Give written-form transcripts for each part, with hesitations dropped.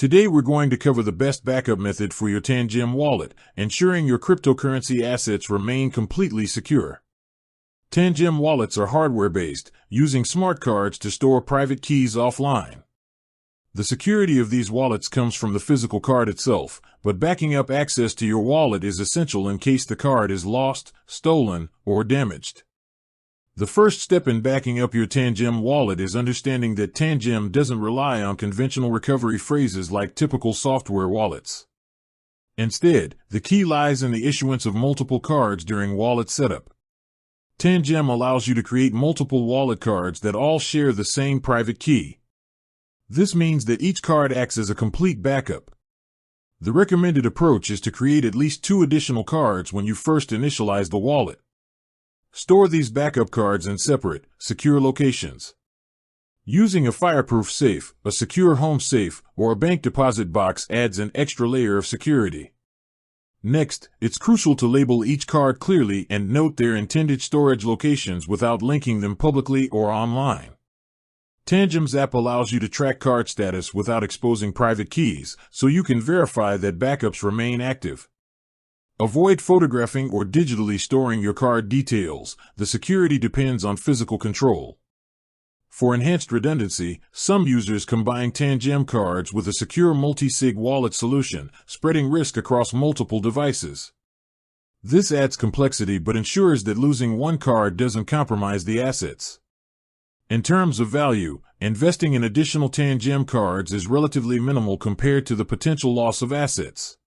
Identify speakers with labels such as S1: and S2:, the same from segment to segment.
S1: Today we're going to cover the best backup method for your Tangem wallet, ensuring your cryptocurrency assets remain completely secure. Tangem wallets are hardware-based, using smart cards to store private keys offline. The security of these wallets comes from the physical card itself, but backing up access to your wallet is essential in case the card is lost, stolen, or damaged. The first step in backing up your Tangem wallet is understanding that Tangem doesn't rely on conventional recovery phrases like typical software wallets. Instead, the key lies in the issuance of multiple cards during wallet setup. Tangem allows you to create multiple wallet cards that all share the same private key. This means that each card acts as a complete backup. The recommended approach is to create at least 2 additional cards when you first initialize the wallet. Store these backup cards in separate, secure locations. Using a fireproof safe, a secure home safe, or a bank deposit box adds an extra layer of security. Next, it's crucial to label each card clearly and note their intended storage locations without linking them publicly or online. Tangem's app allows you to track card status without exposing private keys, so you can verify that backups remain active. Avoid photographing or digitally storing your card details. The security depends on physical control. For enhanced redundancy, some users combine Tangem cards with a secure multi-sig wallet solution, spreading risk across multiple devices. This adds complexity but ensures that losing one card doesn't compromise the assets. In terms of value, investing in additional Tangem cards is relatively minimal compared to the potential loss of assets.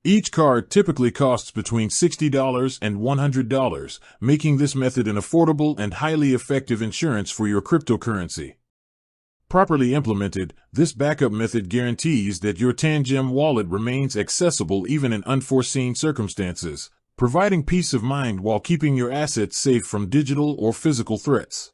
S1: Each card typically costs between $60 and $100, making this method an affordable and highly effective insurance for your cryptocurrency. Properly implemented, this backup method guarantees that your Tangem wallet remains accessible even in unforeseen circumstances, providing peace of mind while keeping your assets safe from digital or physical threats.